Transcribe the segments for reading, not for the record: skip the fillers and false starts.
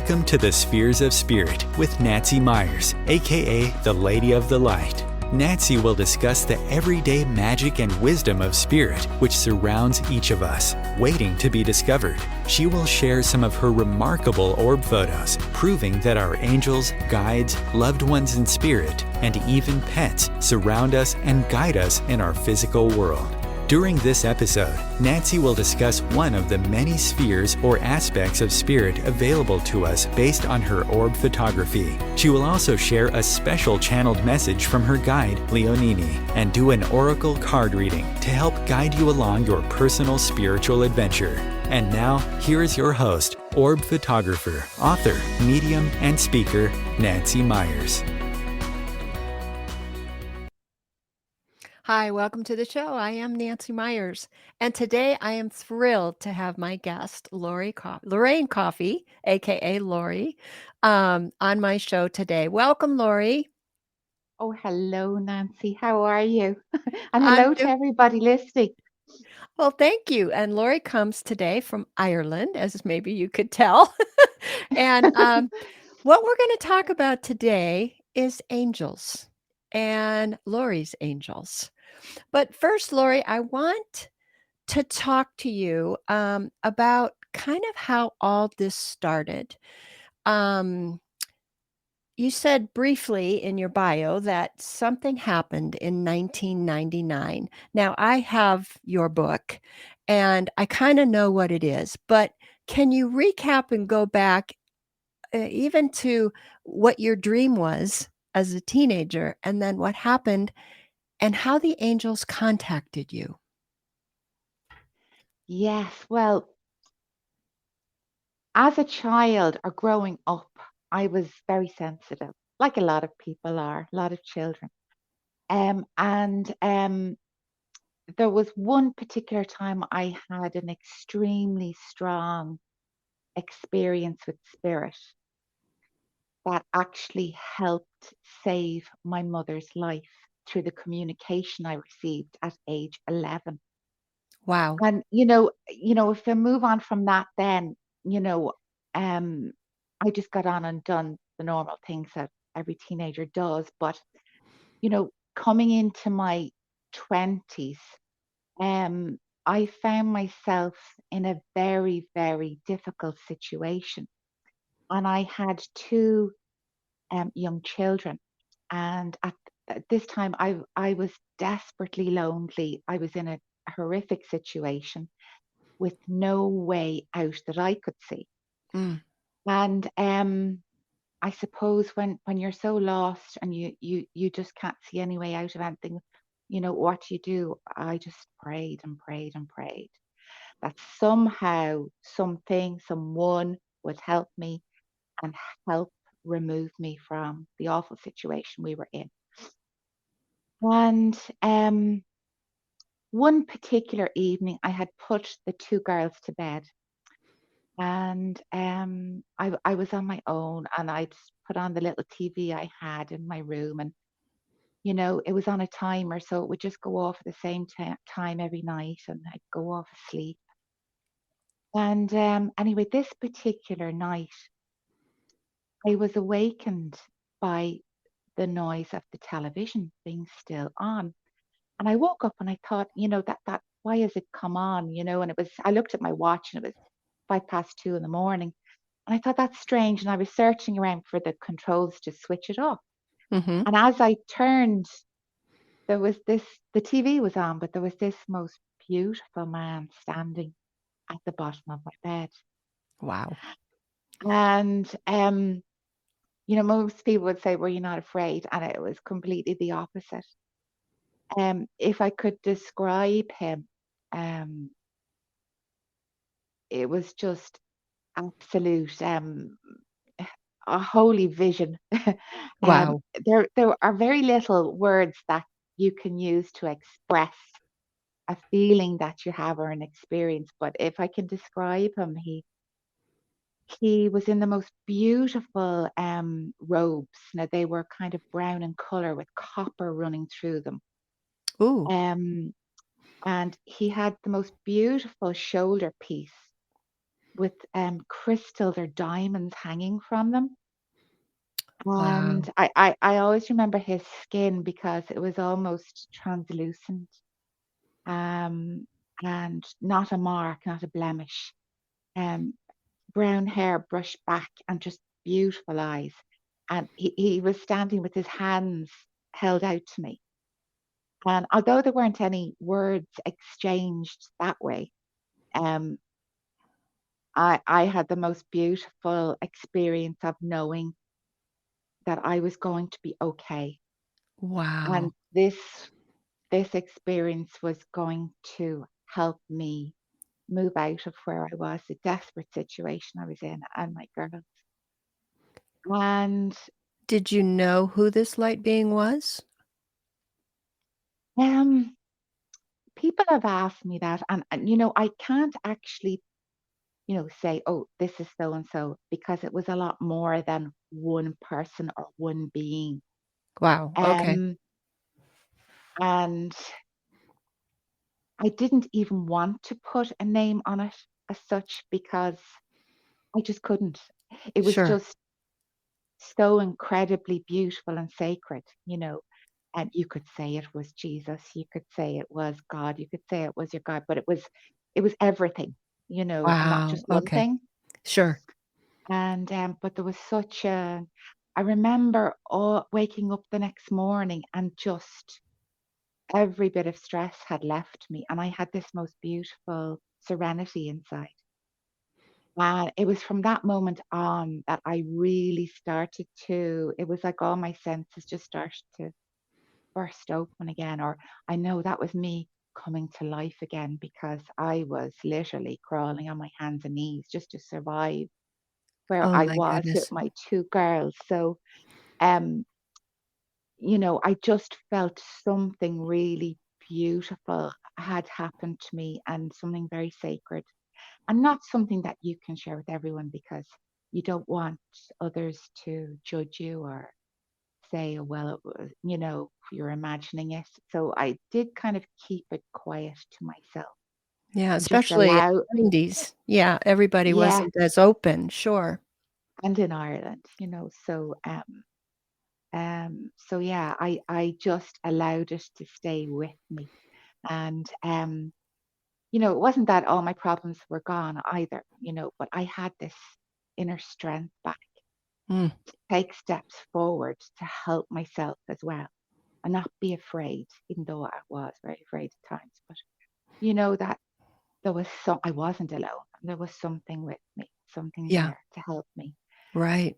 Welcome to the Spheres of Spirit with Nancy Myers, a.k.a. the Lady of the Light. Nancy will discuss the everyday magic and wisdom of spirit which surrounds each of us, waiting to be discovered. She will share some of her remarkable orb photos, proving that our angels, guides, loved ones in spirit, and even pets surround us and guide us in our physical world. During this episode, Nancy will discuss one of the many spheres or aspects of spirit available to us based on her orb photography. She will also share a special channeled message from her guide, Leonini, and do an oracle card reading to help guide you along your personal spiritual adventure. And now, here is your host, orb photographer, author, medium, and speaker, Nancy Myers. Hi, welcome to the show. I am Nancy Myers, and today I am thrilled to have my guest, Lorraine Coffey, a.k.a. Lorrie, on my show today. Welcome, Lorrie. Oh, hello, Nancy. How are you? And I'm hello to do- everybody listening. well, thank you. And Lorrie comes today from Ireland, as maybe you could tell. And what we're going to talk about today is angels and Lorrie's angels. But first, Lorrie, I want to talk to you about kind of how all this started. Um, you said briefly in your bio that something happened in 1999. Now, I have your book and I kind of know what it is, but can you recap and go back even to what your dream was as a teenager and then what happened and how the angels contacted you? Yes, well, as a child or growing up, I was very sensitive, like a lot of people are, a lot of children. And there was one particular time I had an extremely strong experience with spirit that actually helped save my mother's life through the communication I received at age 11. Wow. And if I move on from that, then you know, um, I just got on and done the normal things that every teenager does. But coming into my 20s, um, I found myself in a very, very difficult situation, and I had two young children, and at this time, I was desperately lonely. I was in a horrific situation with no way out that I could see. Mm. And I suppose when you're so lost and you just can't see any way out of anything, what do you do? I just prayed and prayed and prayed that somehow someone would help me and help remove me from the awful situation we were in. And one particular evening, I had put the two girls to bed, and I was on my own, and I just put on the little TV I had in my room, and it was on a timer, so it would just go off at the same time every night, and I'd go off asleep. And anyway, this particular night, I was awakened by the noise of the television being still on. And I woke up and I thought, that why has it come on? And I looked at my watch and it was 2:05 in the morning. And I thought that's strange. And I was searching around for the controls to switch it off. Mm-hmm. And as I turned, the TV was on, but there was this most beautiful man standing at the bottom of my bed. Wow. And, most people would say, were you not afraid? And it was completely the opposite. If I could describe him, um, it was just absolute a holy vision. Wow. There are very little words that you can use to express a feeling that you have or an experience. But if I can describe him, he was in the most beautiful robes. Now they were kind of brown in color with copper running through them. Ooh. Um, and he had the most beautiful shoulder piece. with crystals or diamonds hanging from them. Wow. And I always remember his skin because it was almost translucent, um, and not a mark, not a blemish. Um, Brown hair brushed back and just beautiful eyes. And he was standing with his hands held out to me. And although there weren't any words exchanged that way, um, I had the most beautiful experience of knowing that I was going to be okay. And Wow. this experience was going to help me move out of where I was, the desperate situation I was in, and my girls. And Did you know who this light being was? um, people have asked me that, and I can't actually, say, oh, this is so and so, because it was a lot more than one person or one being. Wow. Okay. Um, and I didn't even want to put a name on it as such because I just couldn't. It was Sure. just so incredibly beautiful and sacred. And you could say it was Jesus, you could say it was God, you could say it was your God, but it was everything, and not Wow. just one Okay. thing. Sure. And but there was I remember waking up the next morning and just every bit of stress had left me, and I had this most beautiful serenity inside. And it was from that moment on that I really started it was like all my senses just started to burst open again. Or I know that was me coming to life again, because I was literally crawling on my hands and knees just to survive where Oh I my was with goodness. my two girls. So, um, I just felt something really beautiful had happened to me, and something very sacred, and not something that you can share with everyone because you don't want others to judge you or say, oh, well, it was, you're imagining it. So I did kind of keep it quiet to myself Yeah, and just especially in allow, the 90s. Yeah, everybody yeah, wasn't as open. Sure. and in Ireland. So yeah, I just allowed it to stay with me. And it wasn't that all my problems were gone either, but I had this inner strength back Mm. to take steps forward to help myself as well, and not be afraid, even though I was very afraid at times. But that I wasn't alone. There was something with me, something Yeah. there to help me. Right.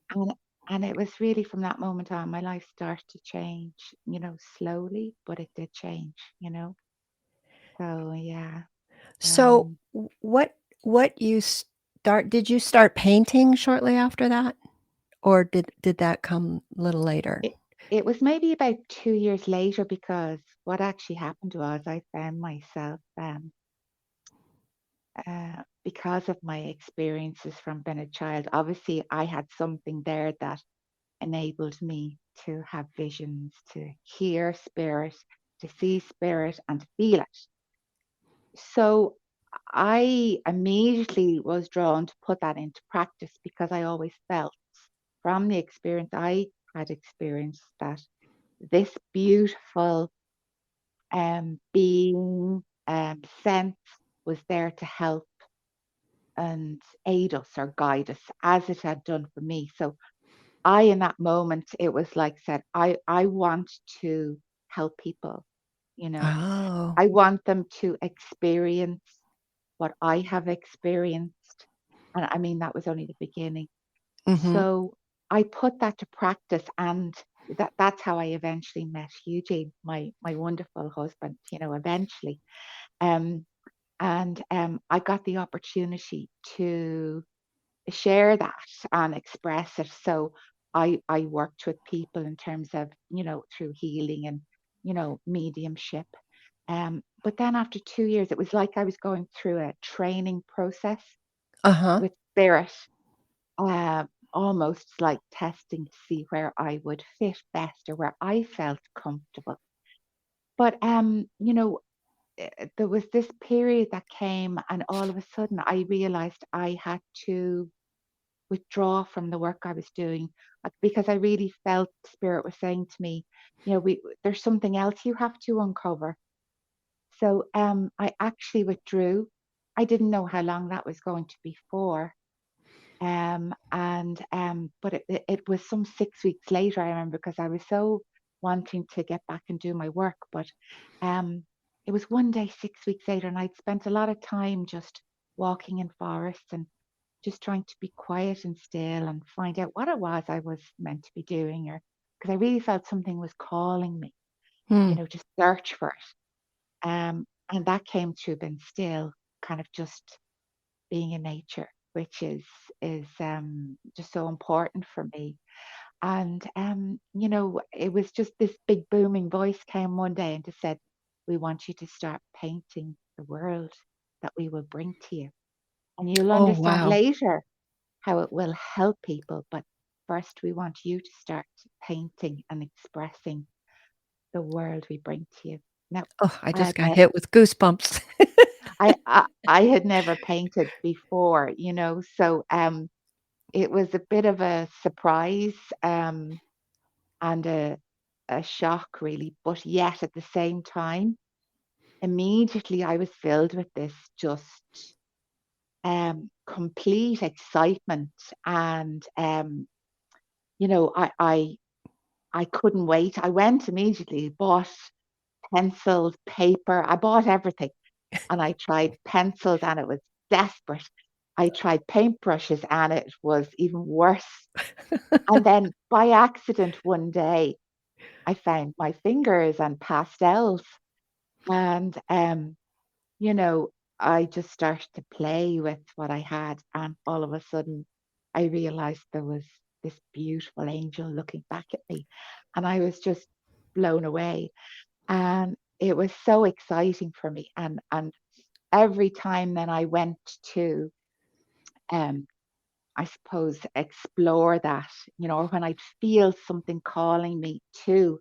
And it was really from that moment on, my life started to change, slowly, but it did change. So yeah. So Um, what you start did you start painting shortly after that? Or did that come a little later? it, it was maybe about 2 years later, because what actually happened was I found myself, because of my experiences from being a child, obviously I had something there that enabled me to have visions, to hear spirit, to see spirit, and to feel it. So I immediately was drawn to put that into practice, because I always felt from the experience I had experienced that this beautiful being, sense, was there to help and aid us or guide us as it had done for me. So in that moment, it was like said, I want to help people, you know. Oh. I want them to experience what I have experienced. And I mean, that was only the beginning. Mhm. So I put that to practice, and that's how I eventually met Eugene, my wonderful husband, eventually. Um, and I got the opportunity to share that and express it. So I worked with people in terms of, through healing and, mediumship. But then after 2 years, it was like I was going through a training process Uh-huh. with spirit, almost like testing to see where I would fit best or where I felt comfortable. But there was this period that came, and all of a sudden I realized I had to withdraw from the work I was doing, because I really felt Spirit was saying to me, there's something else you have to uncover. So I actually withdrew. I didn't know how long that was going to be for. But it was some 6 weeks later, I remember, because I was so wanting to get back and do my work. But it was one day 6 weeks later, and I'd spent a lot of time just walking in forests and just trying to be quiet and still and find out what it was I was meant to be doing, or because I really felt something was calling me, Hmm. to search for it. And that came through being still, kind of just being in nature, which is just so important for me. And it was just this big booming voice came one day and just said, "We want you to start painting the world that we will bring to you, and you'll Oh, understand wow. later how it will help people. But first, we want you to start painting and expressing the world we bring to you." Now, Oh, I I just had got ne- hit with goosebumps. I had never painted before, so it was a bit of a surprise, and a shock, really. But yet, at the same time, immediately I was filled with this just complete excitement, and I couldn't wait. I went immediately, bought pencils, paper. I bought everything, and I tried pencils, and it was desperate. I tried paintbrushes, and it was even worse. And then by accident one day, I found my fingers and pastels, and you know, I just started to play with what I had, and all of a sudden, I realized there was this beautiful angel looking back at me, and I was just blown away. And it was so exciting for me. And every time then I went to, um, I suppose, explore that, or when I'd feel something calling me to,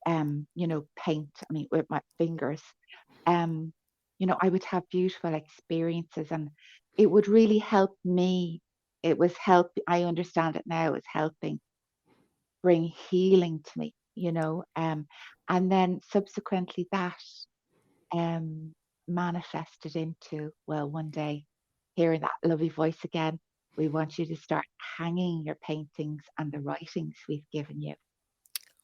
paint, I mean, with my fingers, um, I would have beautiful experiences, and it would really help me. I understand it now, it's helping bring healing to me, and then subsequently that um, manifested into, well, one day hearing that lovely voice again, "We want you to start hanging your paintings and the writings we've given you."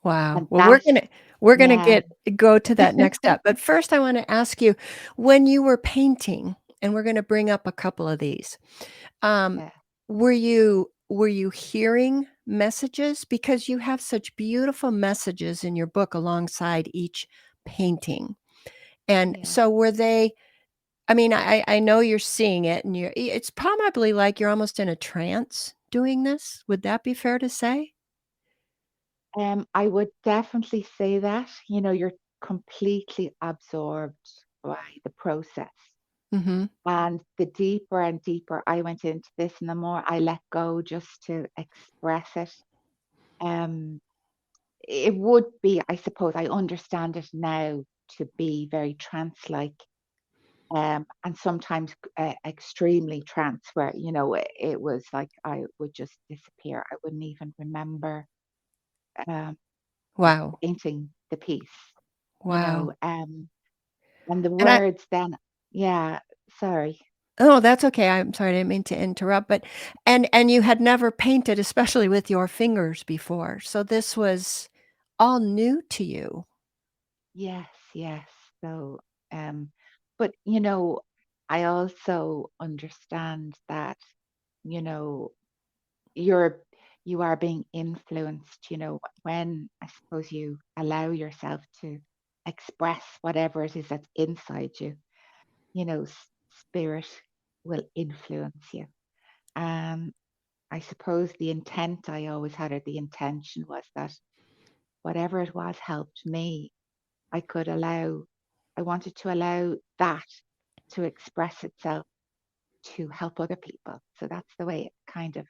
Wow. And Well, we're that, gonna we're gonna yeah, go to that next step. But first, I want to ask you, when you were painting, and we're gonna bring up a couple of these. Um, yeah, were you hearing messages? Because you have such beautiful messages in your book alongside each painting. And yeah. so were they, I mean, I know you're seeing it, and it's probably like you're almost in a trance doing this. Would that be fair to say? I would definitely say that, you're completely absorbed by the process. Mhm. And the deeper and deeper I went into this, and the more I let go just to express it, um, it would be, I suppose, I understand it now to be very trance-like, and sometimes extremely trance, where, it was like I would just disappear. I wouldn't even remember um, Wow. painting the piece, you Wow. know, um, and the And I words then, yeah, sorry. Oh, that's okay. I'm sorry, I didn't mean to interrupt, but and you had never painted, especially with your fingers before, so this was all new to you. Yes, yes. So, um, but I also understand that, you know, you're you are being influenced, when I suppose you allow yourself to express whatever it is that's inside you, spirit will influence you. Um, I suppose the intent I always had, or the intention, was that whatever it was helped me. I could allow, I wanted to allow that to express itself to help other people. So that's the way it kind of,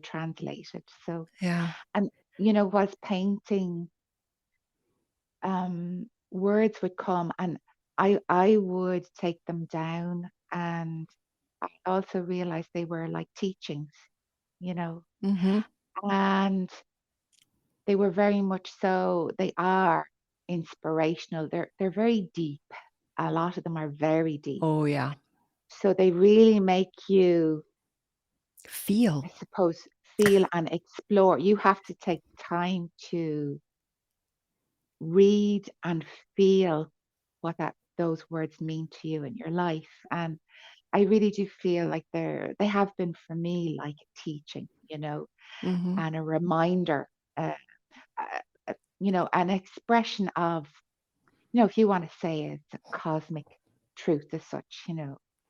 translated. So, Yeah. and, was painting, words would come, and I would take them down, and I also realized they were like teachings, you know, Mm-hmm. and they were very much so. They are inspirational. They're very deep. A lot of them are very deep. Oh, yeah. So they really make you, I Feel. suppose, feel and explore. You have to take time to read and feel what those words mean to you in your life. And I really do feel like they have been for me like a teaching, Mm-hmm. and a reminder, uh, an expression of, if you want to say it's a cosmic truth as such,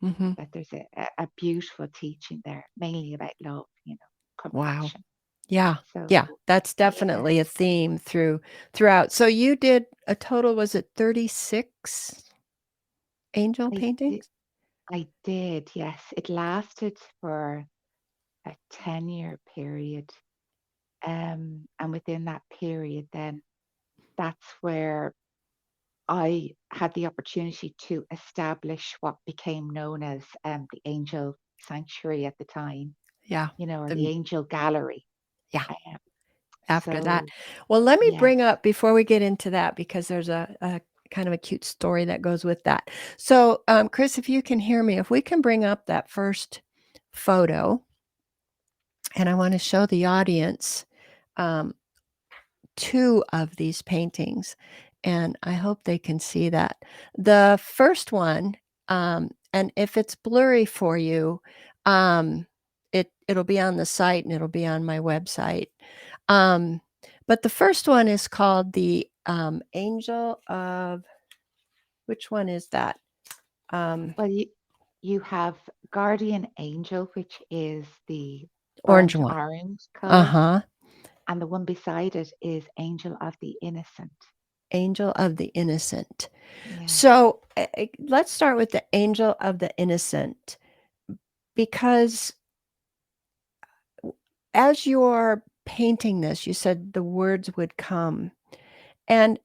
Mm-hmm. that there's a beautiful teaching there, mainly about love, Wow. compassion. Yeah. So Yeah. That's yeah, definitely a theme throughout. So you did a total, was it 36 angel I did. paintings? I did, yes. It lasted for a 10-year period. And within that period, then that's where I had the opportunity to establish what became known as the Angel Sanctuary at the time, Yeah. or the The Angel Gallery. yeah. Um, After that. so, Well, let me yes, bring up before we get into that, because there's a kind of a cute story that goes with that. So, Chris, if you can hear me, if we can bring up that first photo, and I want to show the audience um, two of these paintings, and I hope they can see that. The first one, and if it's blurry for you, it'll be on the site and it'll be on my website. Um, but the first one is called the Angel of, which one is that? Um, well, you have Guardian Angel, which is the Orange burnt one. orange Uh color, huh. and the one beside it is Angel of the Innocent. Angel of the Innocent. Yes. So let's start with the Angel of the Innocent, because as you're painting this, you said the words would come. And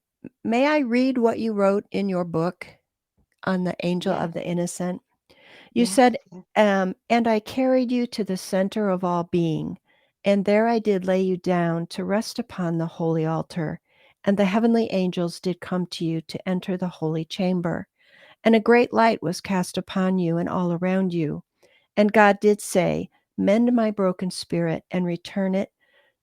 may I read what you wrote in your book on the Angel Yes. of the Innocent? You Yes. said, Yes. and I carried you to the center of all being, and there I did lay you down to rest upon the holy altar. And the heavenly angels did come to you to enter the holy chamber. And a great light was cast upon you and all around you. And God did say, mend my broken spirit and return it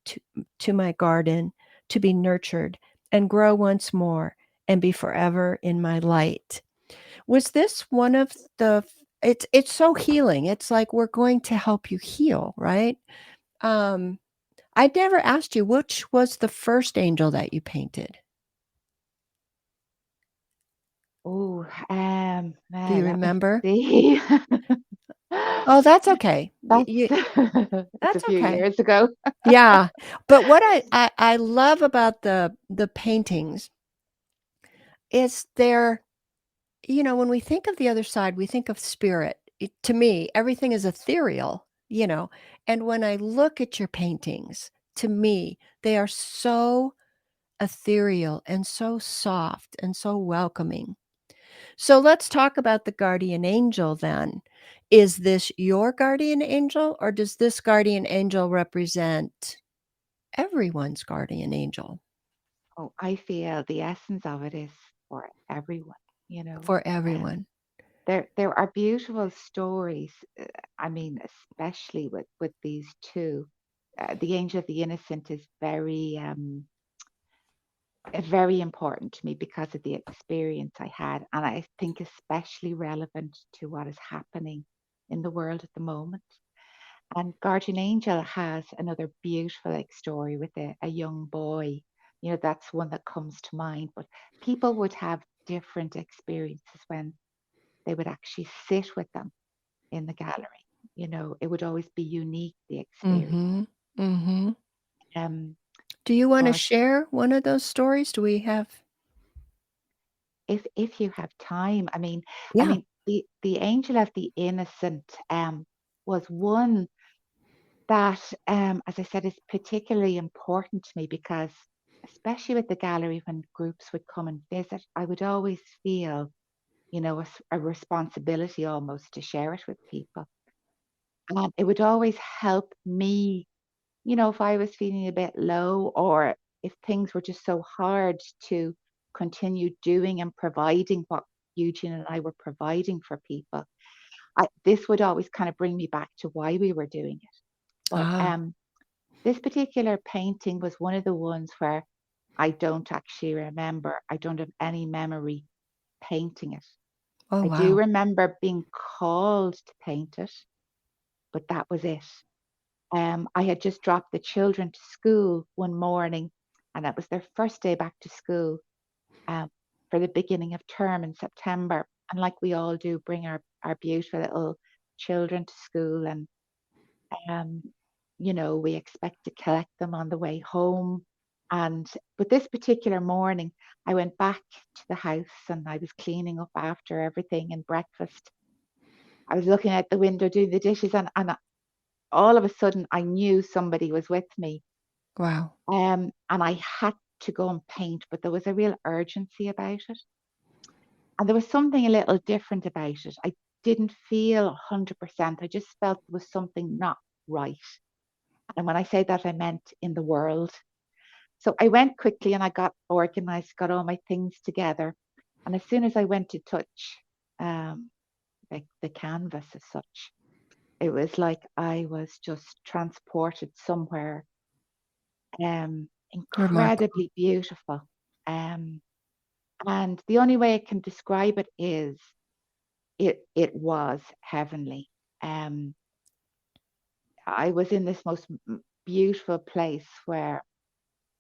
to, to my garden to be nurtured and grow once more and be forever in my light. Was this one of the it's so healing. It's like we're going to help you heal, right? Um, I never asked you which was the first angel that you painted. Oh, Do you let me remember? see. Oh, that's okay. That's You it's a that's few okay. years ago. Yeah. But what I love about the paintings is they're, when we think of the other side, we think of spirit. To me, everything is ethereal. And when I look at your paintings, to me, they are so ethereal and so soft and so welcoming. So let's talk about the guardian angel then. Is this your guardian angel, or does this guardian angel represent everyone's guardian angel? Oh, I feel the essence of it is for everyone, you know. For Um, everyone. there are beautiful stories. I mean, especially with these two. The Angel of the Innocent is very important to me because of the experience I had, and I think especially relevant to what is happening in the world at the moment. And Guardian Angel has another beautiful like story with a young boy. That's one that comes to mind. But people would have different experiences when they would actually sit with them in the gallery. It would always be unique, the experience. Mhm. Mhm. Um, Do you wanna but share one of those stories? Do we have if you have time, I mean, Yeah. the Angel of the Innocent was one that, as I said, is particularly important to me because, especially with the gallery, when groups would come and visit, I would always feel a responsibility almost to share it with people. And it would always help me, if I was feeling a bit low, or if things were just so hard to continue doing and providing what Eugene and I were providing for people. This would always kind of bring me back to why we were doing it. But Ah, this particular painting was one of the ones where I don't actually remember. I don't have any memory painting it. oh, I do wow. remember being called to paint it, but that was it. I had just dropped the children to school one morning, and that was their first day back to school um, for the beginning of term in September. And like we all do, bring our beautiful little children to school, and um, we expect to collect them on the way home. But this particular morning, I went back to the house and I was cleaning up after everything and breakfast. I was looking out the window doing the dishes, and all of a sudden I knew somebody was with me. Wow. And I had to go and paint, but there was a real urgency about it. And there was something a little different about it. I didn't feel 100%. I just felt there was something not right. And when I say that, I meant in the world. So I went quickly and I got organized, got all my things together. And as soon as I went to touch um, the canvas as such, it was like I was just transported somewhere Remarkable. incredibly beautiful. Um, and the only way I can describe it is it was heavenly. Um, I was in this most beautiful place where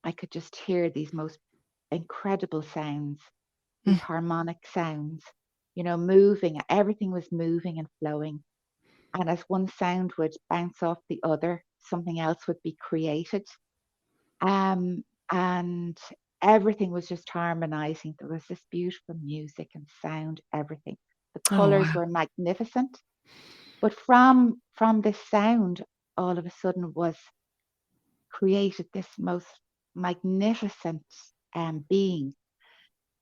I could just hear these most incredible sounds, these Mm. harmonic sounds, moving. Everything was moving and flowing. And as one sound would bounce off the other, something else would be created. And everything was just harmonizing. There was this beautiful music and sound, everything. The Oh, colors wow. were magnificent. But from this sound, all of a sudden was created this most magnificent being.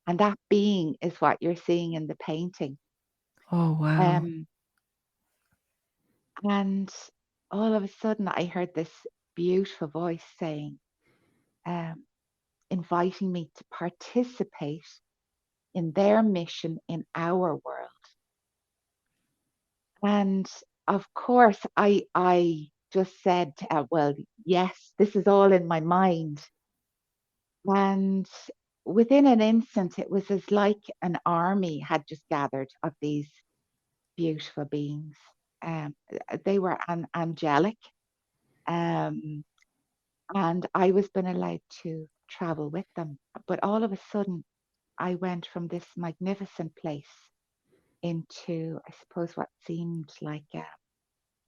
And that being is what you're seeing in the painting. Oh, wow. Um, and all of a sudden, I heard this beautiful voice saying, um, inviting me to participate in their mission in our world. And of course, I just said, well, yes, this is all in my mind. And within an instant, it was as like an army had just gathered of these beautiful beings. They were angelic, um, and I was being allowed to travel with them. But all of a sudden, I went from this magnificent place into, I suppose, what seemed like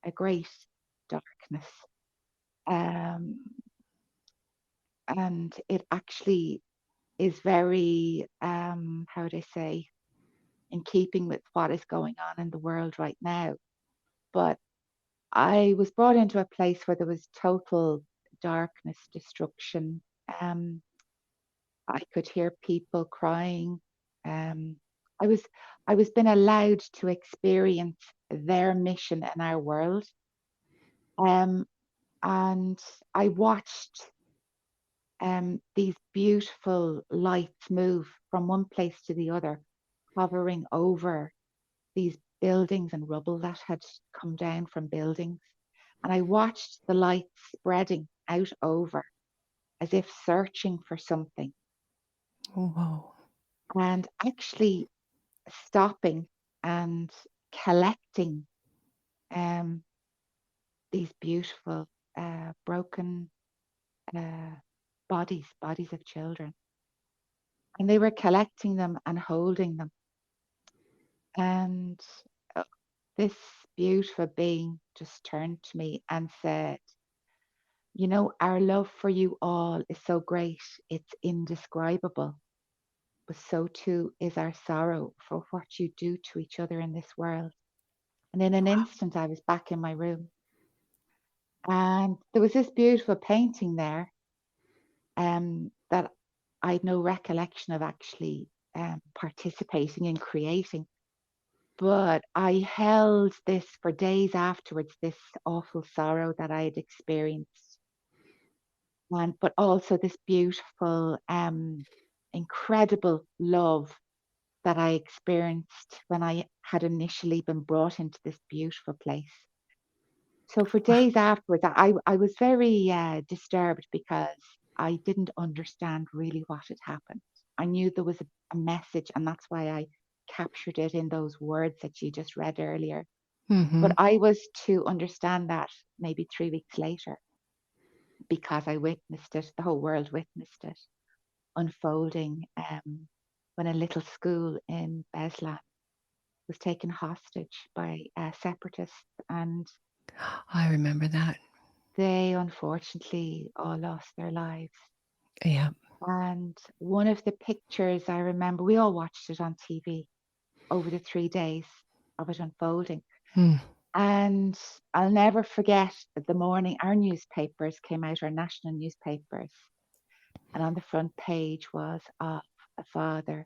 a great darkness. Um, and it actually is very, how would I say, in keeping with what is going on in the world right now. But I was brought into a place where there was total darkness, destruction. Um, I could hear people crying. Um, I was I was being allowed to experience their mission in our world. Um, and I watched these beautiful lights move from one place to the other, hovering over these buildings and rubble that had come down from buildings. And I watched the lights spreading out over as if searching for something, Whoa. and actually stopping and collecting um, these beautiful broken uh, bodies of children. And they were collecting them and holding them. And uh, this beautiful being just turned to me and said, our love for you all is so great, it's indescribable. But so too is our sorrow for what you do to each other in this world. And in an instant, I was back in my room. And there was this beautiful painting there that I had no recollection of actually participating in creating. But I held this for days afterwards, this awful sorrow that I had experienced, but also this beautiful, incredible love that I experienced when I had initially been brought into this beautiful place. So for days afterwards, I was very disturbed because I didn't understand really what had happened. I knew there was a message, and that's why I captured it in those words that you just read earlier. But I was to understand that maybe 3 weeks later, because I witnessed it, the whole world witnessed it unfolding when a little school in Beslan was taken hostage by separatists, and I remember that. they unfortunately all lost their lives. Yeah. And one of the pictures I remember, we all watched it on TV over the 3 days of it unfolding. And I'll never forget that the morning our newspapers came out, our national newspapers, and on the front page was of a father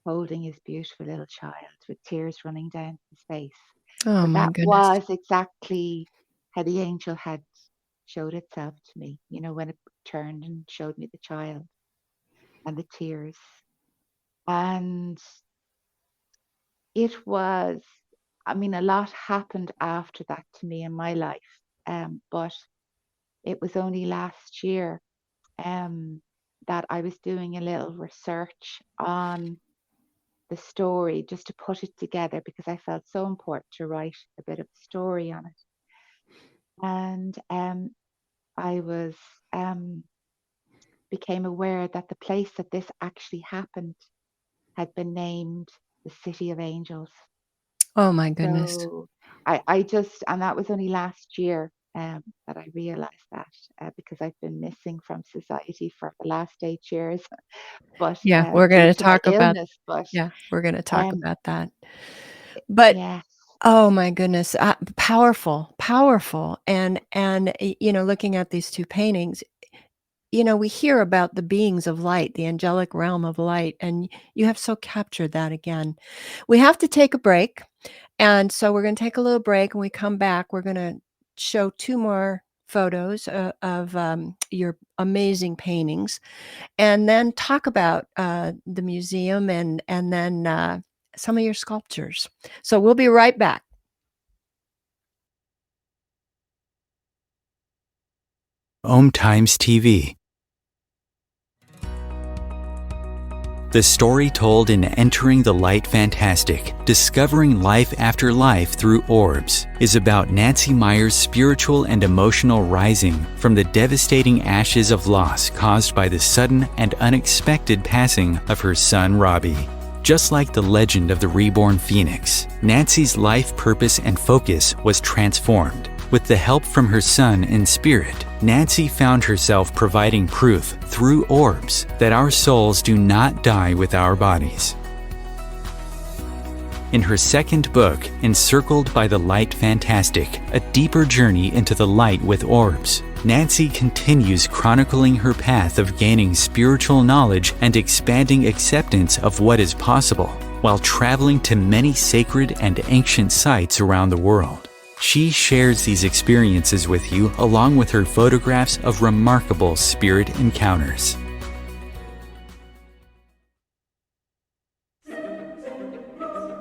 holding his beautiful little child with tears running down his face. Oh, But my that goodness. was exactly how the angel had showed itself to me, when it turned and showed me the child and the tears. And it was, a lot happened after that to me in my life. But it was only last year that I was doing a little research on the story just to put it together, because I felt so important to write a bit of story on it. And I was became aware that the place that this actually happened had been named the City of Angels. Oh, my goodness. So I just, and that was only last year that I realized that, because I've been missing from society for the last 8 years. But Yeah, we're due going to to my talk about illness, but we're going to talk um, about that. But yes, oh my goodness, powerful, powerful. And looking at these 2 paintings, we hear about the beings of light, the angelic realm of light, and you have so captured that again. We have to take a break, and so we're gonna take a little break. When we come back, we're gonna show 2 more photos of your amazing paintings, and then talk about the museum and then some of your sculptures. So we'll be right back. Times TV. The story told in Entering the Light Fantastic, Discovering Life After Life Through Orbs, is about Nancy Meyer's spiritual and emotional rising from the devastating ashes of loss caused by the sudden and unexpected passing of her son Robbie. Just like the legend of the reborn phoenix, Nancy's life purpose and focus was transformed. With the help from her son in spirit, Nancy found herself providing proof through orbs that our souls do not die with our bodies. In her second book, Encircled by the Light Fantastic, A Deeper Journey into the Light with Orbs, Nancy continues chronicling her path of gaining spiritual knowledge and expanding acceptance of what is possible, while traveling to many sacred and ancient sites around the world. She shares these experiences with you along with her photographs of remarkable spirit encounters.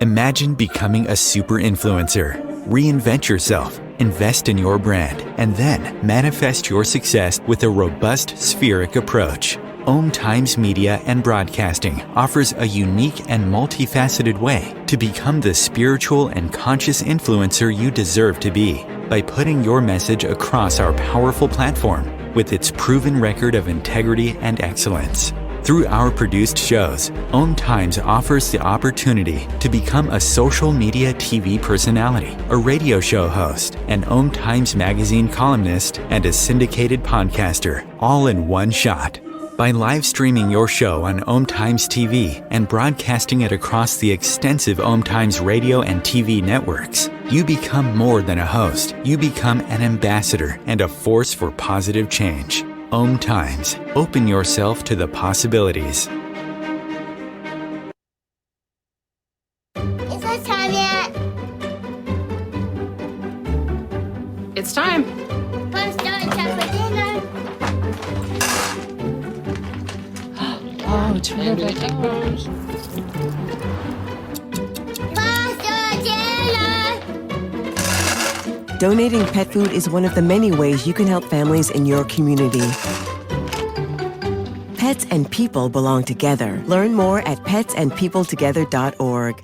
Imagine becoming a super influencer. Reinvent yourself, invest in your brand, and then manifest your success with a robust spheric approach. Times Media and Broadcasting offers a unique and multifaceted way to become the spiritual and conscious influencer you deserve to be by putting your message across our powerful platform with its proven record of integrity and excellence. Through our produced shows, Times offers the opportunity to become a social media TV personality, a radio show host, an Times magazine columnist, and a syndicated podcaster, all in one shot. By live streaming your show on Times TV and broadcasting it across the extensive Times radio and TV networks, you become more than a host. You become an ambassador and a force for positive change. Times. Open yourself to the possibilities. it's time yet. It's time. Pasta and time for dinner. Oh, And we terrific. take those. Pasta dinner. Donating pet food is one of the many ways you can help families in your community. Pets and people belong together. Learn more at petsandpeopletogether.org.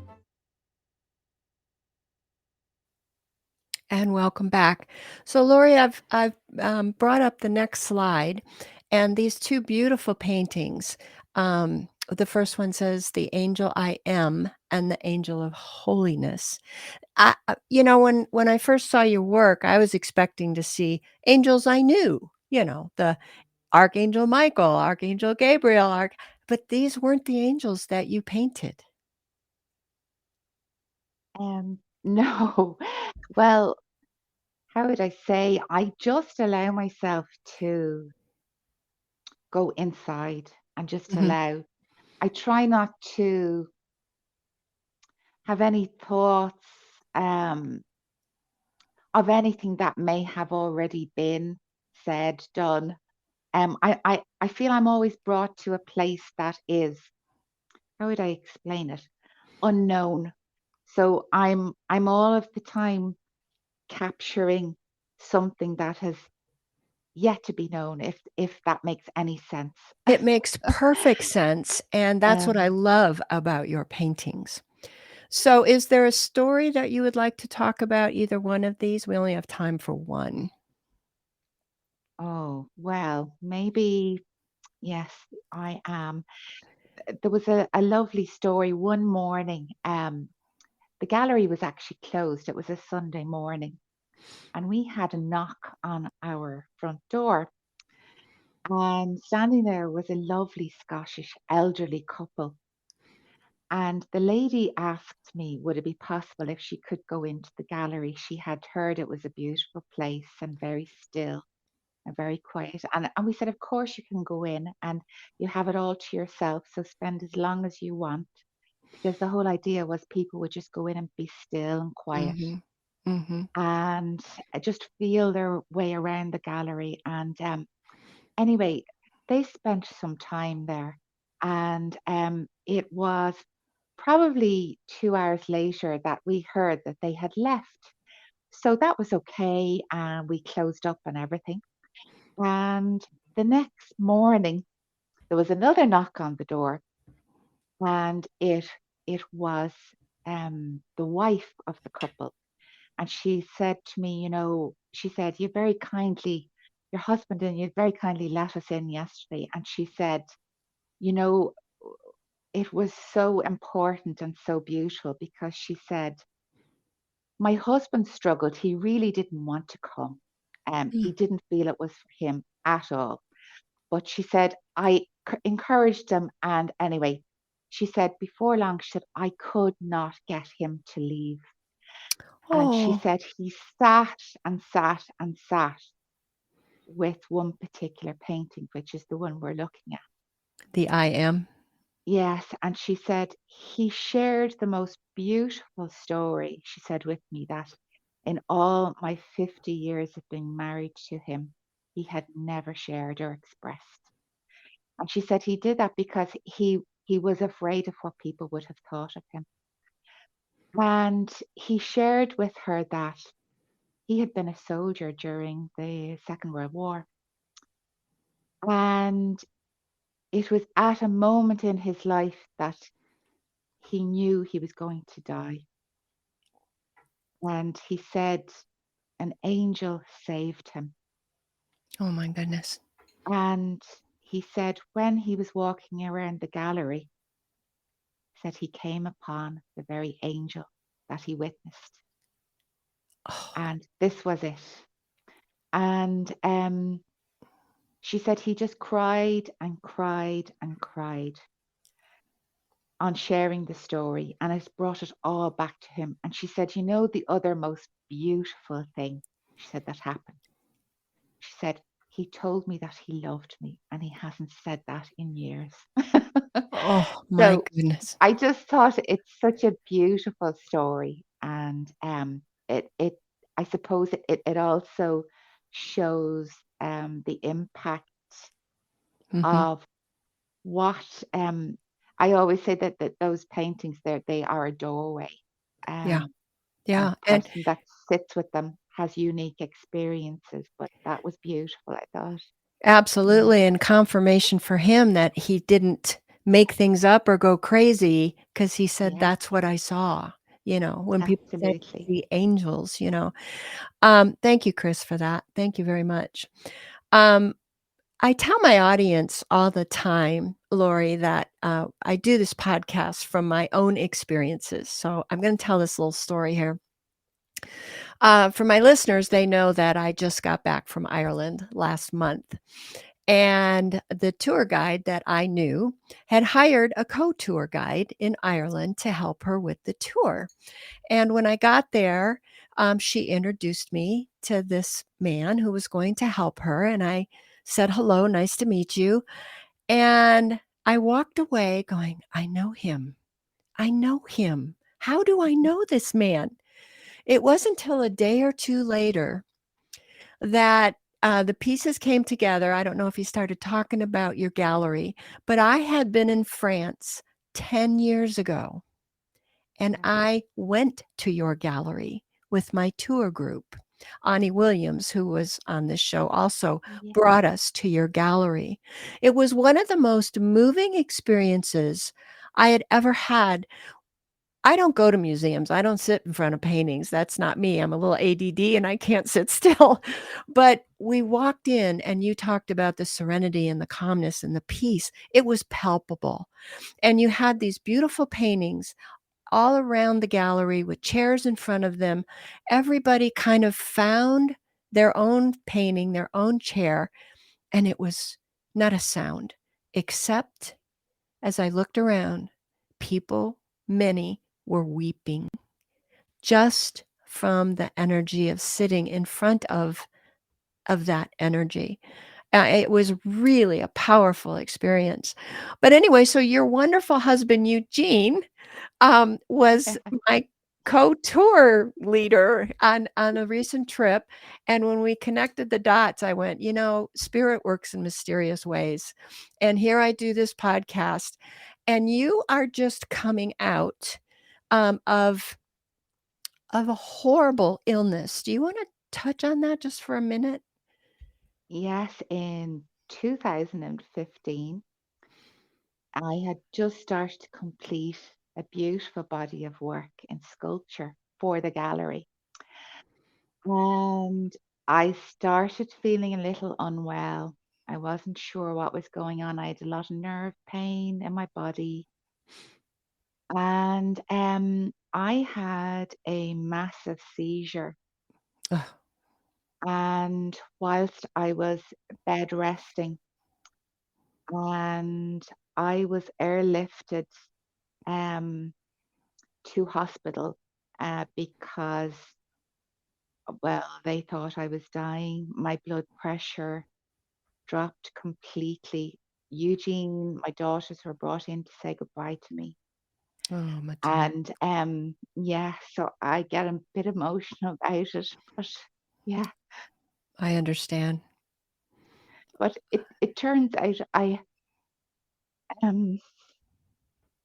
And welcome back. So, Lorrie, I've brought up the next slide, and these two beautiful paintings. The first one says, "The Angel I Am," and "The Angel of Holiness." When I first saw your work, I was expecting to see angels I knew. The Archangel Michael, Archangel Gabriel, but these weren't the angels that you painted. No. Well, how would I say? I just allow myself to go inside and just Mhm. allow. I try not to have any thoughts of anything that may have already been said, done. I feel I'm always brought to a place that is, how would I explain it? Unknown. So I'm all of the time capturing something that has yet to be known, if that makes any sense. It makes perfect sense, and that's what I Um, love about your paintings. So, is there a story that you would like to talk about either one of these? We only have time for one. oh, well, maybe, yes, I am. There was a lovely story one morning. The gallery was actually closed. It was a Sunday morning, and we had a knock on our front door. And standing there was a lovely Scottish elderly couple. And the lady asked me, would it be possible if she could go into the gallery? She had heard it was a beautiful place and very still and very quiet. And we said, of course you can go in and you have it all to yourself. So spend as long as you want. Because the whole idea was people would just go in and be still and quiet Mhm. Mhm. and just feel their way around the gallery. And anyway, they spent some time there. And it was probably 2 hours later that we heard that they had left. So that was okay. And we closed up and everything. And the next morning, there was another knock on the door, and it was the wife of the couple. And she said to me, she said, your husband and you very kindly let us in yesterday. And she said, you know, it was so important and so beautiful because she said, my husband struggled. He really didn't want to come. He Mm. didn't feel it was for him at all. But she said, I encouraged him. And anyway, she said, before long, she said, I could not get him to leave. And she Oh, said, he sat and sat and sat with one particular painting, which is the one we're looking at. the I Am. Yes. And she said, he shared the most beautiful story, she said with me, that in all my 50 years of being married to him, he had never shared or expressed. And she said he did that because he was afraid of what people would have thought of him. And he shared with her that he had been a soldier during the Second World War. And it was at a moment in his life that he knew he was going to die. And he said an angel saved him. Oh my goodness. And he said when he was walking around the gallery, said he came upon the very angel that he witnessed. Oh, And this was it. And she said he just cried and cried and cried on sharing the story, and it brought it all back to him. And she said, the other most beautiful thing, she said, that happened. She said, he told me that he loved me, and he hasn't said that in years. Oh, my So goodness. I just thought it's such a beautiful story, and it I suppose it also shows the impact Mhm. of what I always say that those paintings there, they are a doorway. Yeah. Um, and Yeah. the person that sits with them has unique experiences, but that was beautiful, I thought. Yeah, Absolutely, and confirmation for him that he didn't make things up or go crazy, because he said, yeah, "That's what I saw." When people say absolutely. see angels. Thank you, Chris, for that. Thank you very much. Um, I tell my audience all the time, Lori, that, I do this podcast from my own experiences, so I'm gonna tell this little story here. For my listeners, they know that I just got back from Ireland last month. And the tour guide that I knew had hired a co-tour guide in Ireland to help her with the tour. And when I got there, she introduced me to this man who was going to help her. And I said, "Hello, nice to meet you." And I walked away going, "I know him. I know him. How do I know this man?" It wasn't until a day or two later that, the pieces came together. I don't know if he started talking about your gallery, but I had been in France 10 years ago, and Yeah, I went to your gallery with my tour group. Ani Williams, who was on this show, also yeah, brought us to your gallery. It was one of the most moving experiences I had ever had. I don't go to museums. I don't sit in front of paintings. That's not me. I'm a little ADD and I can't sit still. But we walked in and you talked about the serenity and the calmness and the peace. It was palpable. And you had these beautiful paintings all around the gallery with chairs in front of them. Everybody kind of found their own painting, their own chair, and it was not a sound, except as I looked around, people, many, were weeping just from the energy of sitting in front of that energy. It was really a powerful experience. But anyway, so your wonderful husband, Eugene, was my co-tour leader on a recent trip, and when we connected the dots, I went, spirit works in mysterious ways, and here I do this podcast, and you are just coming out, of a horrible illness. Do you wanna touch on that just for a minute? Yes, in 2015, I had just started to complete a beautiful body of work in sculpture for the gallery. And I started feeling a little unwell. I wasn't sure what was going on. I had a lot of nerve pain in my body. And I had a massive seizure. Ugh, And whilst I was bed resting, and I was airlifted um, to hospital because, well, they thought I was dying. My blood pressure dropped completely. Eugene, my daughters were brought in to say goodbye to me. oh, my dear. And yeah, so I get a bit emotional about it, but yeah, I understand. but it turns out um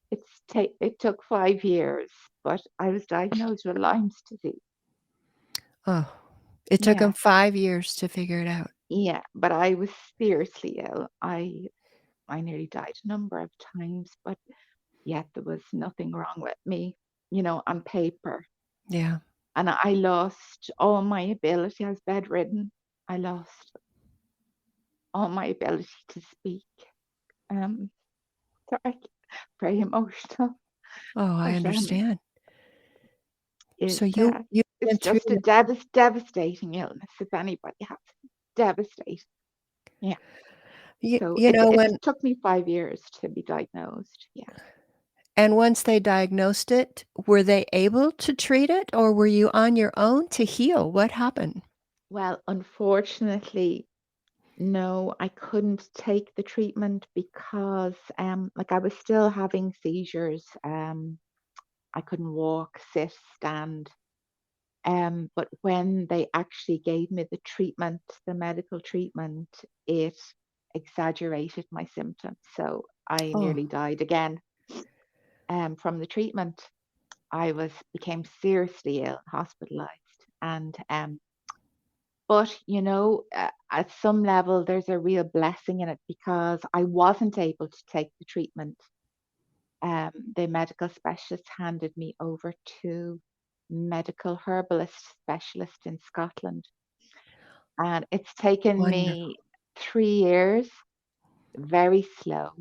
it took 5 years, but I was diagnosed with Lyme's disease. Oh, it took Yeah, him 5 years to figure it out. yeah, but I was seriously ill. I nearly died a number of times, but yet there was nothing wrong with me, on paper. Yeah, And I lost all my ability. I was bedridden. I lost all my ability to speak. Um, sorry, very emotional, oh, I but understand. it So you it's went through just a devastating illness. If anybody has it, devastating. Yeah. you So you know, it when took me 5 years to be diagnosed. Yeah. and once they diagnosed it, were they able to treat it, or were you on your own to heal? What happened? Well, unfortunately, No, I couldn't take the treatment because like I was still having seizures. I couldn't walk, sit, stand. But when they actually gave me the treatment, the medical treatment, it exaggerated my symptoms. So I Oh, nearly died again from the treatment. I became seriously ill, hospitalized, and but at some level, there's a real blessing in it because I wasn't able to take the treatment. The medical specialist handed me over to medical herbalist specialist in Scotland, and it's taken wonderful. me 3 years, very slow,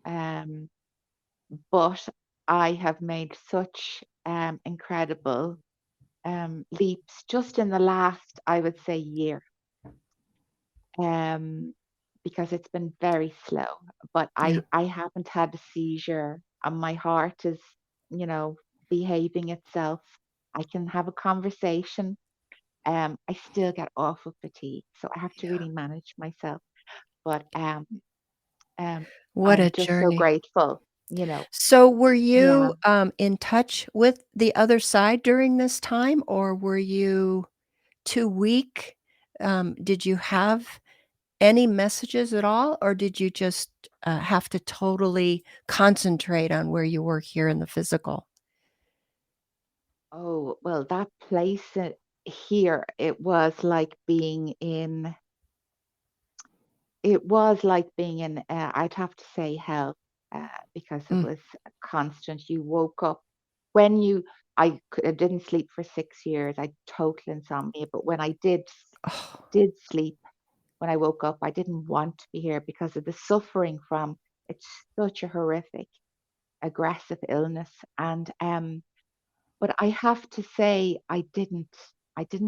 um, but I have made such incredible leaps just in the last, I would say, year, um, because it's been very slow. But Yeah. I haven't had a seizure, and my heart is, behaving itself. I can have a conversation. I still get awful fatigue, so I have to Yeah. really manage myself. But What a I'm just so journey. grateful, So were yeah. you in touch with the other side during this time, or were you too weak? Did you have any messages at all, or did you just have to totally concentrate on where you were here in the physical? Oh, well, that place here, it was like being in, I'd have to say hell, because it Mm. was constant. You woke up when I didn't sleep for 6 years. I had total insomnia, but when I Oh, did sleep, when I woke up, I didn't want to be here because of the suffering from it's such a horrific, aggressive illness. And but I have to say I didn't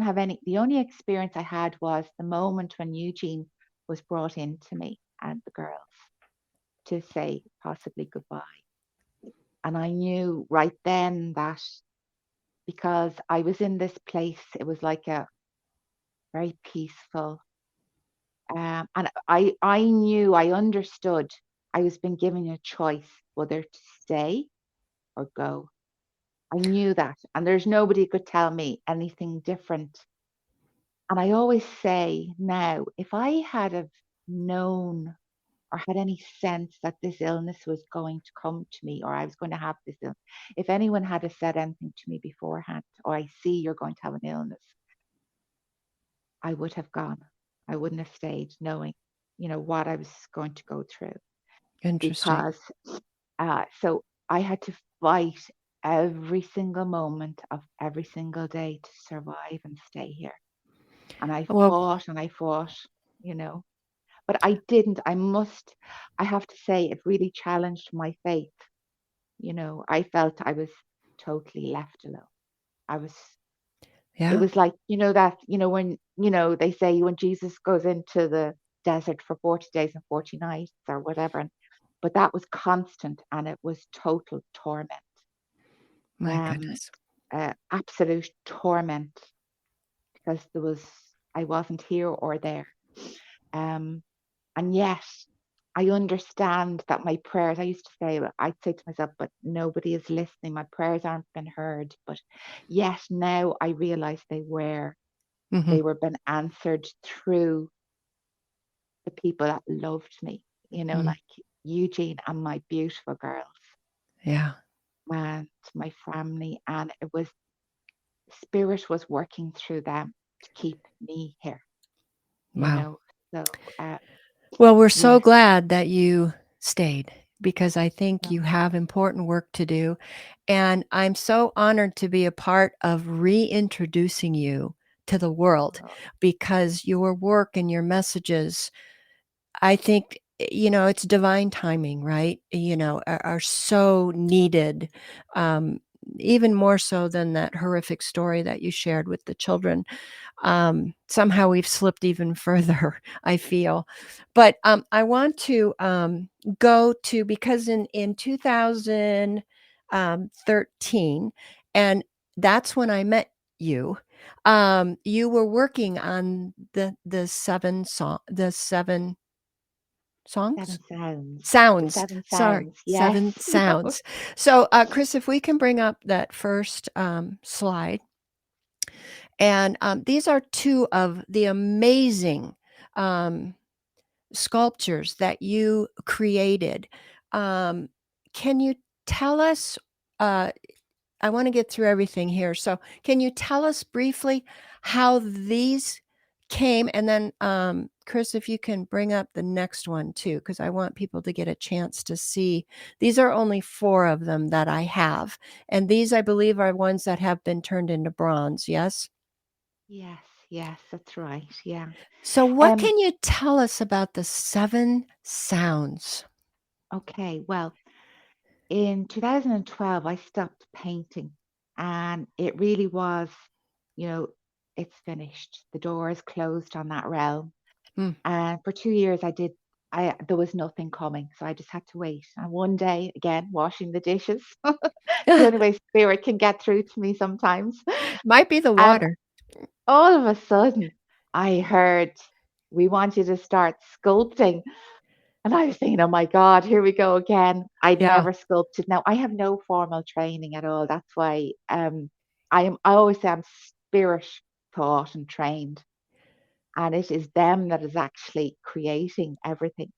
have any the only experience I had was the moment when Eugene was brought in to me and the girls to say possibly goodbye. And I knew right then that because I was in this place, it was like a very peaceful. And I knew, I understood I was being given a choice whether to stay or go. I knew that. And there's nobody could tell me anything different. And I always say now, if I had have known or had any sense that this illness was going to come to me or I was going to have this illness, if anyone had have said anything to me beforehand, or I see you're going to have an illness, I would have gone. I wouldn't have stayed knowing, what I was going to go through. interesting. Because so I had to fight every single moment of every single day to survive and stay here. And Well, I fought, you know, but I didn't. I have to say, it really challenged my faith. I felt I was totally left alone. I was, it yeah. was like, when, they say when Jesus goes into the desert for 40 days and 40 nights or whatever. But that was constant and it was total torment, My um, goodness. absolute torment because I wasn't here or there. Um, And yet, I understand that my prayers, I used to say, I'd say to myself, but nobody is listening. My prayers aren't been heard. But yet now I realize they were. Mhm. They were being answered through the people that loved me, Mm. like Eugene and my beautiful girls Yeah. and my family. And Spirit was working through them to keep me here, you Wow. know. So, Well, we're so yes. glad that you stayed because I think you um, have important work to do, and I'm so honored to be a part of reintroducing you to the world oh, because your work and your messages, I think, it's divine timing, right? Are so needed, um, even more so than that horrific story that you shared with the children. Somehow we've slipped even further, I feel. But I want to go to because in 2013, and that's when I met you. you were working on the 7 songs? Seven sounds. The Sounds, seven sorry, sounds. Yes. 7 No. sounds. So, Chris, if we can bring up that first, slide. And, these are 2 of the amazing, um, sculptures that you created. Um, can you tell us, uh I wanna get through everything here, so can you tell us briefly how these came? And then, Chris, if you can bring up the next one too, because I want people to get a chance to see. These are only 4 of them that I have, and these, I believe, are ones that have been turned into bronze, yes? Yes, yes, that's right. Yeah. So what Um, can you tell us about the 7 sounds? okay. Well, in 2012, I stopped painting, and it really was, you know, it's finished. The door is closed on that realm. Mm. And for 2 years, there was nothing coming, so I just had to wait. And one day, again, washing the dishes. It's the only way spirit can get through to me sometimes. Might be the And water. all of a sudden, I heard, "We want you to start sculpting." And I was thinking, oh my God, here we go again. I'd Yeah. never sculpted. Now I have no formal training at all. That's why I always say I'm spirit taught and trained. And it is them that is actually creating everything.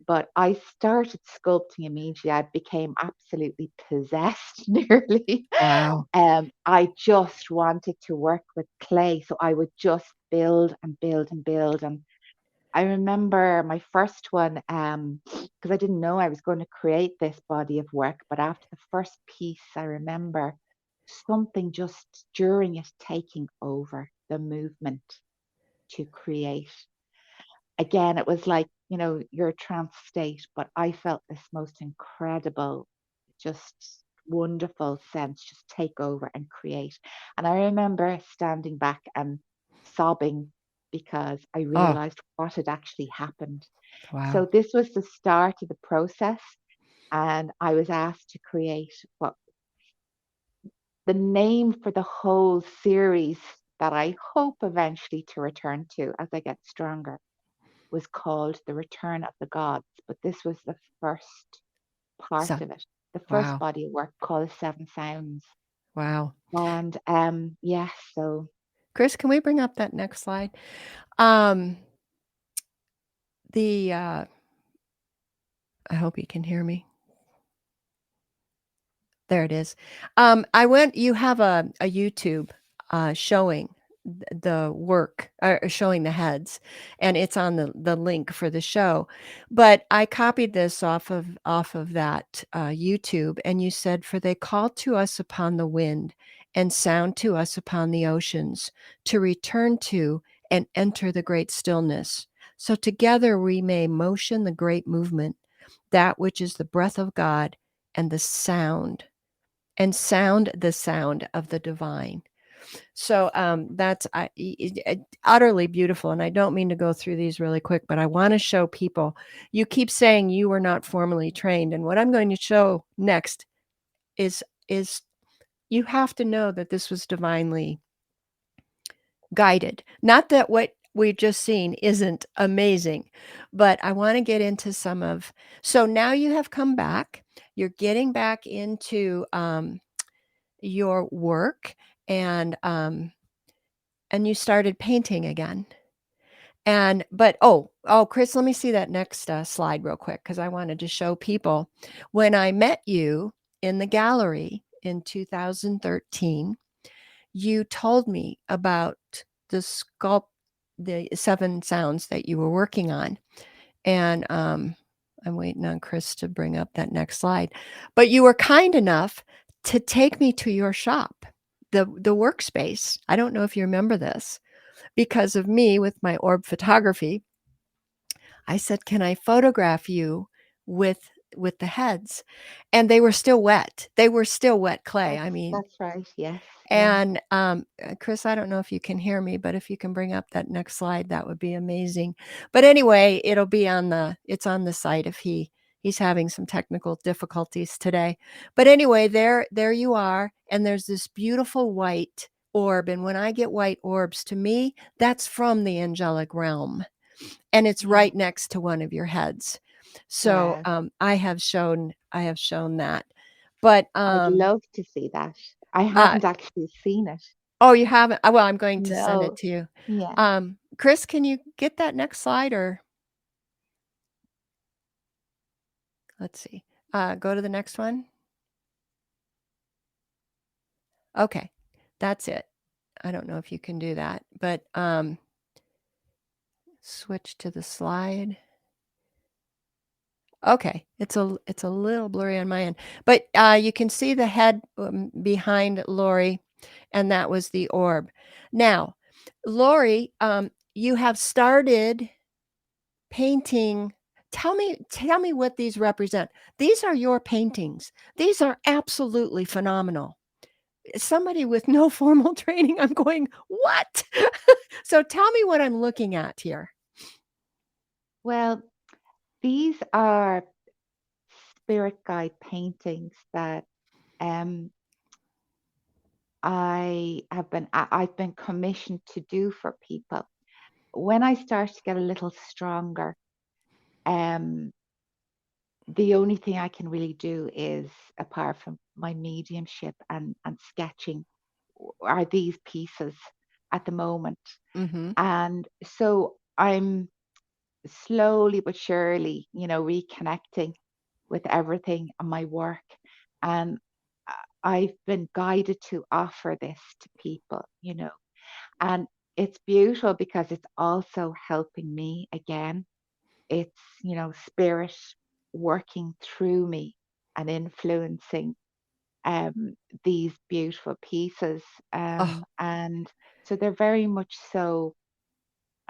But I started sculpting immediately. I became absolutely possessed nearly. Wow. I just wanted to work with clay. So I would just build and build and build. And I remember my first one, because I didn't know I was going to create this body of work. But after the first piece, I remember something just during it taking over the movement to create. Again, it was like, your trance state, but I felt this most incredible, just wonderful sense just take over and create. And I remember standing back and sobbing because I Oh, realized what had actually happened. So wow. this was the start of the process, and I was asked to create what the name for the whole series that I hope eventually to return to as I get stronger was called The Return of the Gods, but this was the first So part of it, the first wow, body of work called Seven Sounds. wow. And yeah, so Chris, can we bring up that next slide? Um, the, I hope you can hear me. There it is. You have a YouTube, showing the work, showing the heads, and it's on the link for the show. But I copied this off of that, YouTube, and you said, "For they call to us upon the wind, and sound to us upon the oceans, to return to and enter the great stillness. So together we may motion the great movement, that which is the breath of God, and the sound." And sound the sound of the divine. So, that's utterly beautiful, and I don't mean to go through these really quick, but I wanna show people. You keep saying you were not formally trained, and what I'm going to show next is you have to know that this was divinely guided. Not that what we've just seen isn't amazing, but I wanna get into some of. So now you have come back, you're getting back into, your work, and you started painting again. But Chris, let me see that next, slide real quick, because I wanted to show people. When I met you in the gallery in 2013, you told me about the 7 sounds that you were working on, and, I'm waiting on Chris to bring up that next slide. But you were kind enough to take me to your shop, the workspace. I don't know if you remember this. Because of me with my orb photography, I said, "Can I photograph you with the heads?" And they were still wet. They were still wet clay. I mean, that's right. Yes, yeah. and, Chris, I don't know if you can hear me, but if you can bring up that next slide, that would be amazing. But anyway, it's on the site if he's having some technical difficulties today. But anyway, there you are, and there's this beautiful white orb, and when I get white orbs, to me, that's from the angelic realm, and it's Yeah. right next to one of your heads. So, Wow. I have shown that. But, I'd love to see that. I uh haven't actually seen it. oh, you haven't? Well, I'm going to send it No. to you. Yeah. Chris, can you get that next slide, or let's see. Go to the next one. Okay, that's it. I don't know if you can do that, but, switch to the slide. Okay, it's a little blurry on my end, but, you can see the head, behind Lorrie, and that was the orb. Now, Lorrie, you have started painting. Tell me what these represent. These are your paintings. These are absolutely phenomenal. Somebody with no formal training, I'm going, "What?" So tell me what I'm looking at here. Well, these are spirit guide paintings that um I've been commissioned to do for people. When I start to get a little stronger, um, the only thing I can really do is, apart from my mediumship and sketching, are these pieces at the moment. Mhm. And so I'm slowly but surely, reconnecting with everything on my work. And I've been guided to offer this to people. And it's beautiful because it's also helping me again. It's spirit working through me and influencing these beautiful pieces. Oh, And so they're very much so,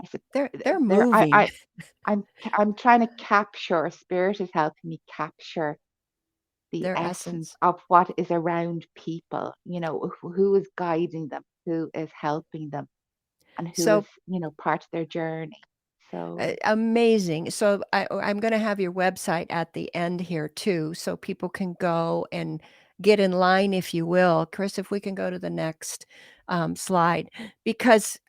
I said, they're they're, moving, I'm trying to capture, spirit is helping me capture the their essence essence. of what is around people, who is guiding them, who is helping them, and who is, So part of their journey. So, amazing. So I'm going to have your website at the end here too, so people can go and get in line, if you will. Chris, if we can go to the next slide, because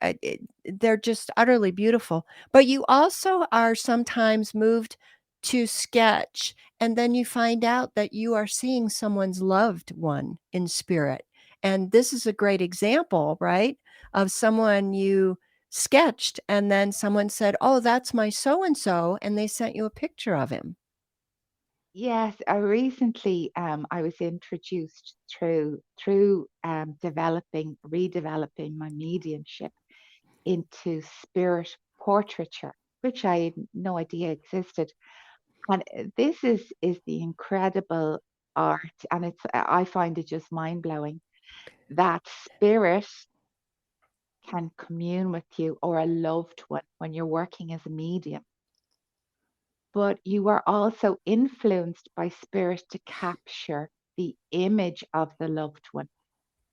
they're just utterly beautiful. But you also are sometimes moved to sketch, and then you find out that you are seeing someone's loved one in spirit. And this is a great example, right? Of someone you sketched, and then someone said, "Oh, that's my so and so," and they sent you a picture of him. yes, recently I was introduced through redeveloping my mediumship into spirit portraiture, which I had no idea existed. And this is the incredible art, and I find it just mind blowing that spirit can commune with you, or a loved one, when you're working as a medium. But you are also influenced by spirit to capture the image of the loved one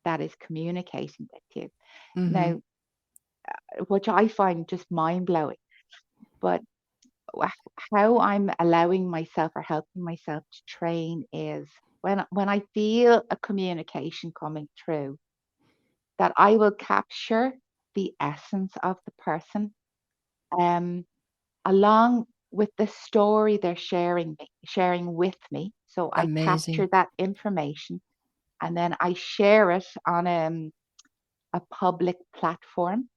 that is communicating with you. Mhm. Now, which I find just mind blowing, but how I'm allowing myself or helping myself to train is, when I feel a communication coming through, that I will capture the essence of the person, um, along with the story they're sharing with me. So I Amazing. capture that information, and then I share it on a public platform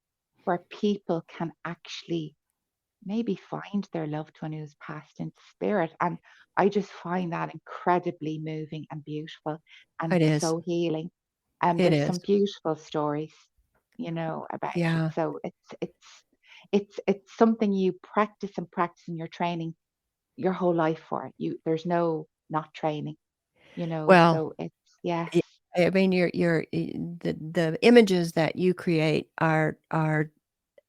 where people can actually maybe find their loved one who's passed into spirit. And I just find that incredibly moving and beautiful and It is. so healing. And It there's is. some beautiful stories, about it. Yeah. So it's something you practice and practice in your training your whole life for. There's no not training. Well, So it's, yes. yeah, I mean, the images that you create are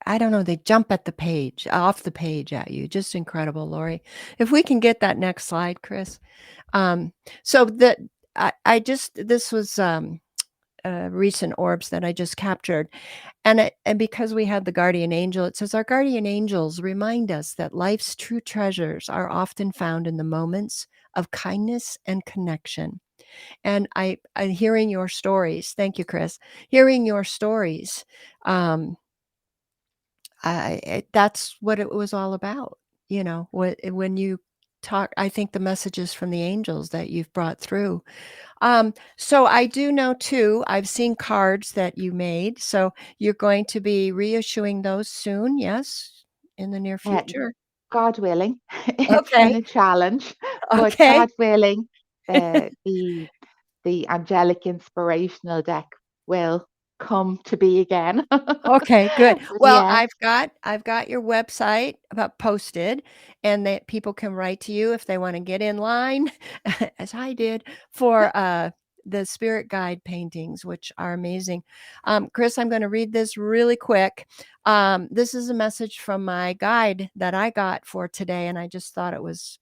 I don't know, they jump at the page, off the page at you. Just incredible, Lori. If we can get that next slide, Chris. Um, so that I just this was recent orbs that I just captured. And because we had the guardian angel, it says our guardian angels remind us that life's true treasures are often found in the moments of kindness and connection. And I hearing your stories. Thank you, Chris. Hearing your stories, that's what it was all about. When you talk, I think the messages from the angels that you've brought through. So I do know too, I've seen cards that you made. So you're going to be reissuing those soon, yes, in the near Uh, future. God willing, it's been Okay. a challenge, but Okay. God willing, the angelic inspirational deck will come to be again. Okay, good. But Well, yes, I've got your website about posted, and that people can write to you if they want to get in line, as I did, for the spirit guide paintings, which are amazing. Chris, I'm going to read this really quick. This is a message from my guide that I got for today, and I just thought it was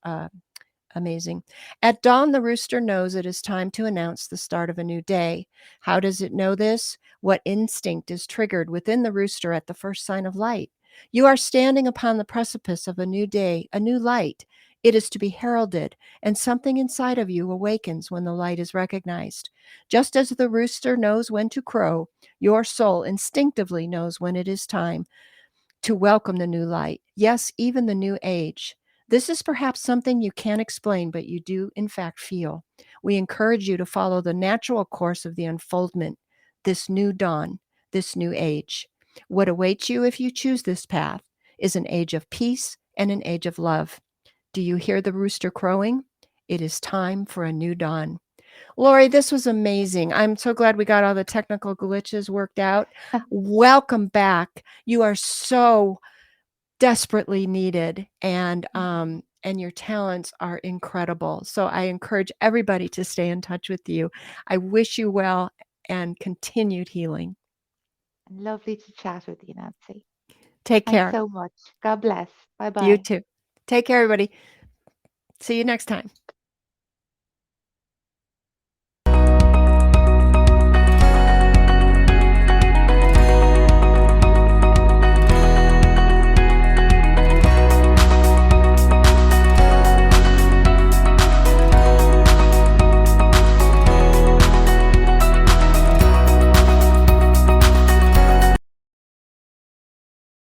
amazing. At dawn, the rooster knows it is time to announce the start of a new day. How does it know this? What instinct is triggered within the rooster at the first sign of light? You are standing upon the precipice of a new day, a new light. It is to be heralded, and something inside of you awakens when the light is recognized. Just as the rooster knows when to crow, your soul instinctively knows when it is time to welcome the new light. Yes, even the new age. This is perhaps something you can't explain, but you do, in fact, feel. We encourage you to follow the natural course of the unfoldment, this new dawn, this new age. What awaits you if you choose this path is an age of peace and an age of love. Do you hear the rooster crowing? It is time for a new dawn. Lorrie, this was amazing. I'm so glad we got all the technical glitches worked out. Welcome back. You are so desperately needed, and your talents are incredible. So I encourage everybody to stay in touch with you. I wish you well and continued healing. lovely to chat with you, Nancy. Take Thanks care. so much. God bless. Bye You bye. too. Take care, everybody. See you next time.